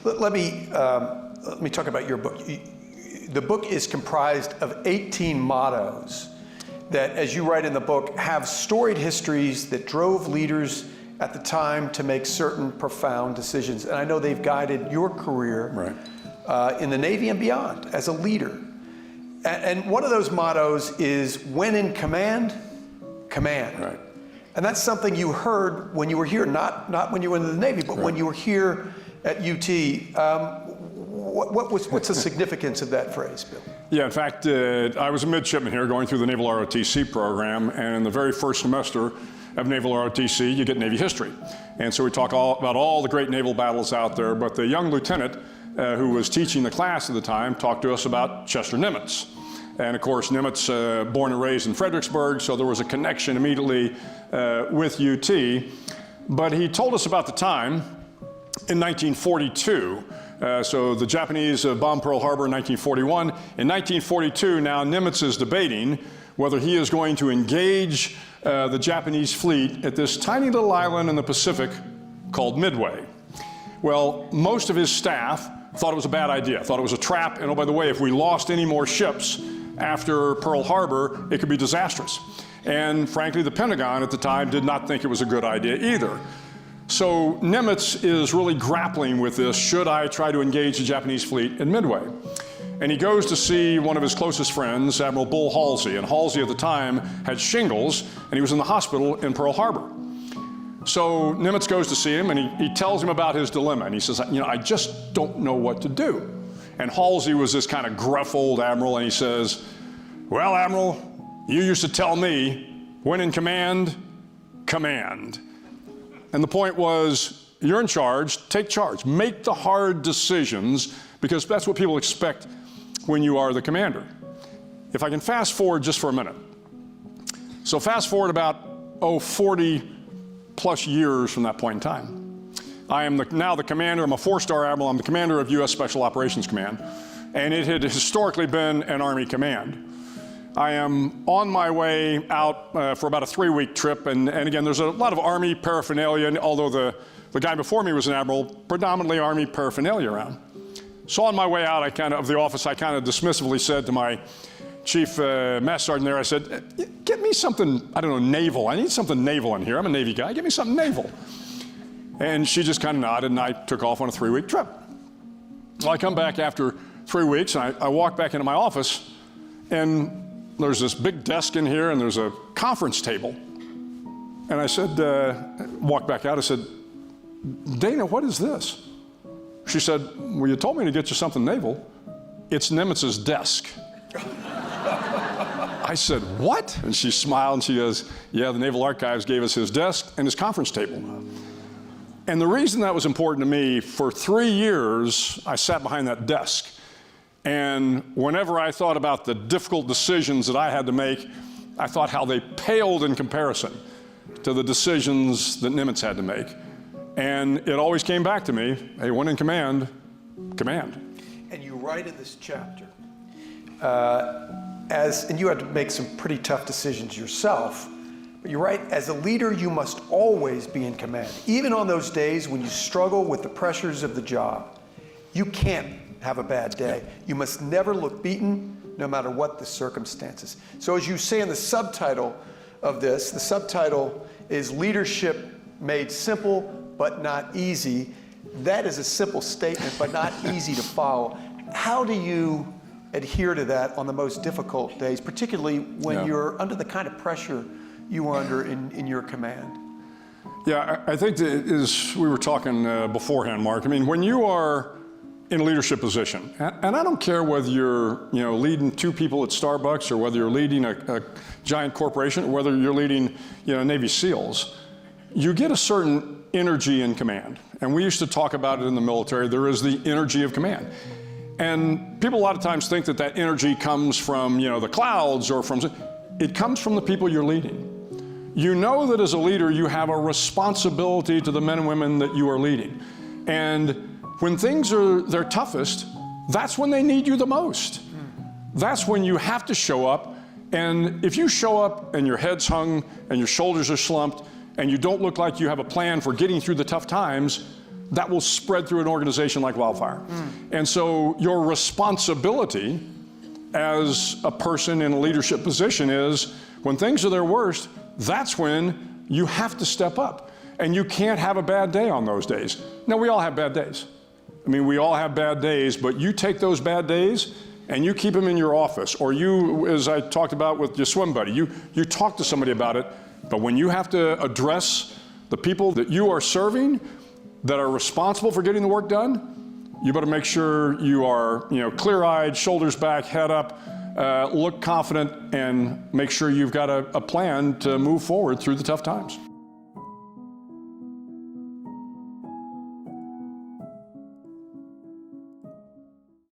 Let me talk about your book. The book is comprised of 18 mottos that, as you write in the book, have storied histories that drove leaders at the time to make certain profound decisions. And I know they've guided your career in the Navy and beyond as a leader. And one of those mottos is, when in command, command. Right. And that's something you heard when you were here, not when you were in the Navy, but when you were here at UT. What's the significance of that phrase, Bill? Yeah, in fact, I was a midshipman here going through the Naval ROTC program, and in the very first semester of Naval ROTC, you get Navy history. And so we talk about all the great naval battles out there, but the young lieutenant who was teaching the class at the time talked to us about Chester Nimitz. And of course, Nimitz, born and raised in Fredericksburg, so there was a connection immediately with UT. But he told us about the time in 1942. So the Japanese bombed Pearl Harbor in 1941. In 1942, now Nimitz is debating whether he is going to engage the Japanese fleet at this tiny little island in the Pacific called Midway. Well, most of his staff thought it was a bad idea, thought it was a trap, and oh, by the way, if we lost any more ships after Pearl Harbor, it could be disastrous. And frankly, the Pentagon at the time did not think it was a good idea either. So Nimitz is really grappling with this. Should I try to engage the Japanese fleet in Midway? And he goes to see one of his closest friends, Admiral Bull Halsey. And Halsey at the time had shingles, and he was in the hospital in Pearl Harbor. So Nimitz goes to see him, and he tells him about his dilemma. And he says, you know, I just don't know what to do. And Halsey was this kind of gruff old admiral, and he says, well, Admiral, you used to tell me, when in command, command. And the point was, you're in charge, take charge. Make the hard decisions, because that's what people expect when you are the commander. If I can fast forward just for a minute. So fast forward about, 40 plus years from that point in time. I am now the commander, I'm a 4-star admiral, I'm the commander of U.S. Special Operations Command, and it had historically been an Army command. I am on my way out for about a 3-week trip, and again, there's a lot of Army paraphernalia, although the guy before me was an admiral, predominantly Army paraphernalia around. So on my way out, of the office, I kind of dismissively said to my chief mess sergeant there, I said, get me something, I don't know, naval. I need something naval in here. I'm a Navy guy, give me something naval. And she just kind of nodded, and I took off on a 3-week trip. Well, I come back after 3 weeks, and I walk back into my office, and there's this big desk in here, and there's a conference table. And I said, walked back out, I said, Dana, what is this? She said, well, you told me to get you something naval. It's Nimitz's desk. I said, what? And she smiled and she goes, yeah, the Naval Archives gave us his desk and his conference table. And the reason that was important to me, for 3 years, I sat behind that desk. And whenever I thought about the difficult decisions that I had to make, I thought how they paled in comparison to the decisions that Nimitz had to make. And it always came back to me, hey, when in command, command. And you write in this chapter, and you had to make some pretty tough decisions yourself, but you write, as a leader, you must always be in command. Even on those days when you struggle with the pressures of the job, you can't have a bad day. You must never look beaten, no matter what the circumstances. So as you say in the subtitle of this, the subtitle is Leadership Made Simple, but Not Easy. That is a simple statement, but not easy to follow. How do you adhere to that on the most difficult days, particularly when you're under the kind of pressure you were under in your command? Yeah, I think that, as we were talking beforehand, Mark, I mean, when you are in a leadership position, and I don't care whether you're leading 2 people at Starbucks, or whether you're leading a giant corporation, or whether you're leading Navy SEALs, you get a certain energy in command. And we used to talk about it in the military, there is the energy of command. And people a lot of times think that that energy comes from the clouds, or from, it comes from the people you're leading. You know that as a leader you have a responsibility to the men and women that you are leading. And when things are their toughest, that's when they need you the most. That's when you have to show up. And if you show up and your head's hung and your shoulders are slumped and you don't look like you have a plan for getting through the tough times, that will spread through an organization like wildfire. And so your responsibility as a person in a leadership position is, when things are their worst, that's when you have to step up. And you can't have a bad day on those days. Now, we all have bad days. I mean, we all have bad days, but you take those bad days and you keep them in your office, or you, as I talked about with your swim buddy, you talk to somebody about it. But when you have to address the people that you are serving, that are responsible for getting the work done, you better make sure you are, clear-eyed, shoulders back, head up, look confident, and make sure you've got a plan to move forward through the tough times.